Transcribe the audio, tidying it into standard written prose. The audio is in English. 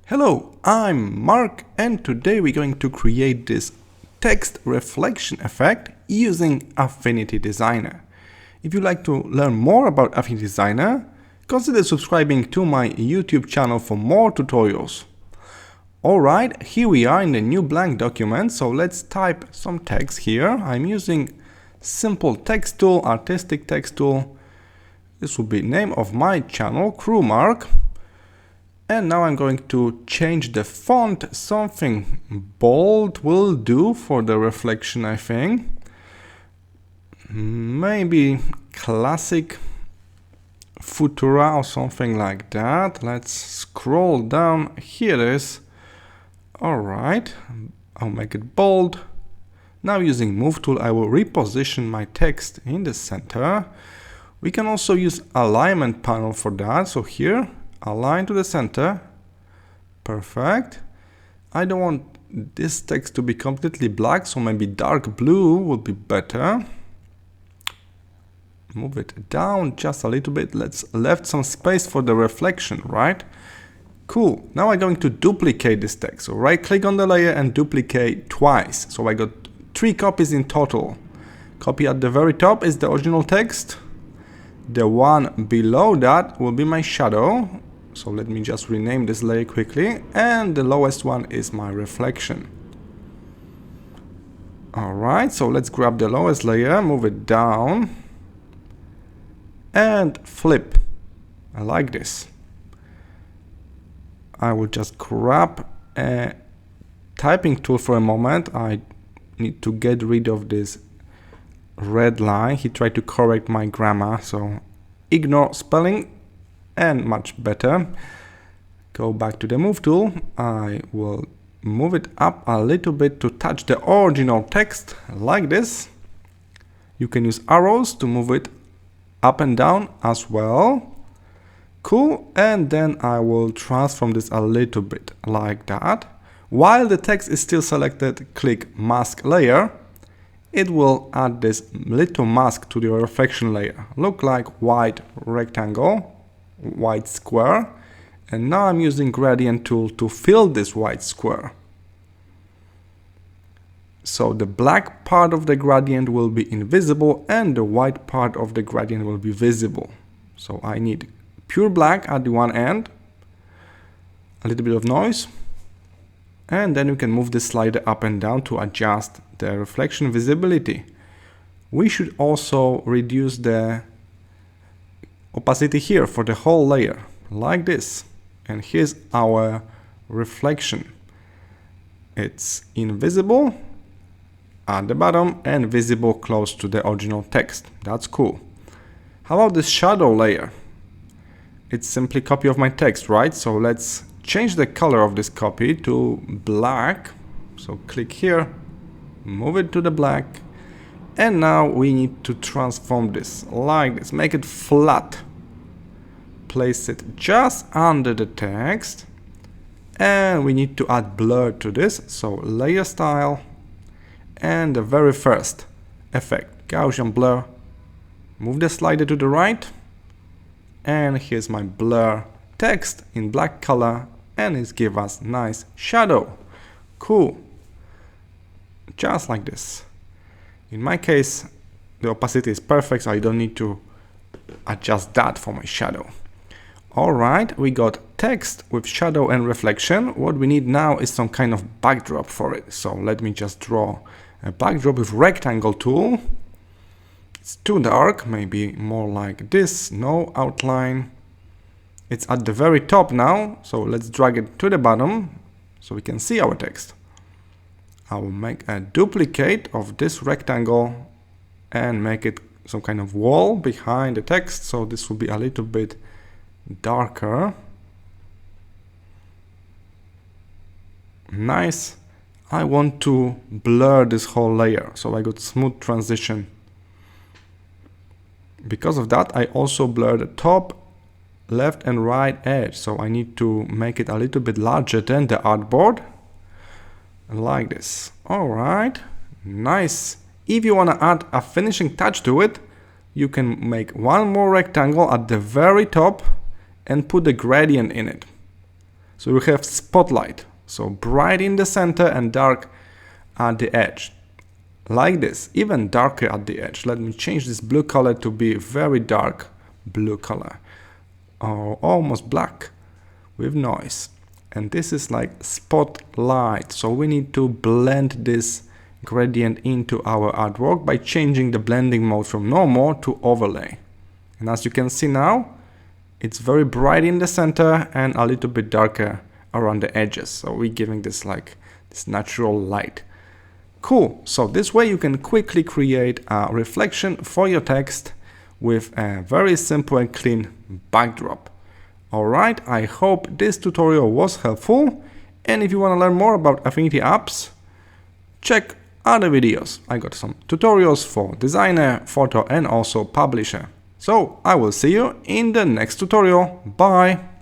Hello, I'm Mark, and today we're going to create this text reflection effect using Affinity Designer. If you'd like to learn more about Affinity Designer, consider subscribing to my YouTube channel for more tutorials. Alright, here we are in the new blank document, so let's type some text here. I'm using simple text tool, artistic text tool. This will be name of my channel, Crew Mark. And now I'm going to change the font. Something bold will do for the reflection, I think. Maybe classic Futura or something like that. Let's scroll down. Here it is. Alright, I'll make it bold. Now using Move tool, I will reposition my text in the center. We can also use alignment panel for that. So here, align to the center. Perfect. I don't want this text to be completely black, so maybe dark blue would be better. Move it down just a little bit. Let's left some space for the reflection, right? Cool. Now I'm going to duplicate this text. So right click on the layer and duplicate twice. So I got 3 copies in total. Copy at the very top is the original text. The one below that will be my shadow. So let me just rename this layer quickly. And the lowest one is my reflection. Alright, so let's grab the lowest layer, move it down. And flip. I like this. I will just grab a typing tool for a moment. I need to get rid of this red line. He tried to correct my grammar, so ignore spelling. And much better. Go back to the Move tool. I will move it up a little bit to touch the original text, like this. You can use arrows to move it up and down as well. Cool. And then I will transform this a little bit like that. While the text is still selected, click Mask Layer. It will add this little mask to the reflection layer. Look like white rectangle. White square, and now I'm using gradient tool to fill this white square. So the black part of the gradient will be invisible and the white part of the gradient will be visible. So I need pure black at the one end, a little bit of noise, and then you can move the slider up and down to adjust the reflection visibility. We should also reduce the opacity here for the whole layer, like this. And here's our reflection. It's invisible at the bottom and visible close to the original text. That's cool. How about this shadow layer? It's simply a copy of my text, right? So let's change the color of this copy to black. So click here, move it to the black. And now we need to transform this like this, make it flat. Place it just under the text. And we need to add blur to this. So layer style. And the very first effect, Gaussian blur. Move the slider to the right. And here's my blur text in black color. And it gives us nice shadow. Cool. Just like this. In my case, the opacity is perfect, so I don't need to adjust that for my shadow. Alright, we got text with shadow and reflection. What we need now is some kind of backdrop for it. So let me just draw a backdrop with rectangle tool. It's too dark, maybe more like this, no outline. It's at the very top now, so let's drag it to the bottom so we can see our text. I will make a duplicate of this rectangle and make it some kind of wall behind the text, so this will be a little bit darker. Nice. I want to blur this whole layer, so I got smooth transition. Because of that, I also blur the top, left and right edge, so I need to make it a little bit larger than the artboard. Like this. Alright, nice. If you want to add a finishing touch to it, you can make one more rectangle at the very top and put the gradient in it. So we have spotlight, so bright in the center and dark at the edge. Like this, even darker at the edge. Let me change this blue color to be very dark blue color, or almost black with noise. And this is like spotlight, so we need to blend this gradient into our artwork by changing the blending mode from normal to overlay. And as you can see now, it's very bright in the center and a little bit darker around the edges, so we're giving this like this natural light. Cool, so this way you can quickly create a reflection for your text with a very simple and clean backdrop. Alright, I hope this tutorial was helpful, and if you want to learn more about Affinity apps, check other videos. I got some tutorials for designer, photo and also publisher. So I will see you in the next tutorial. Bye!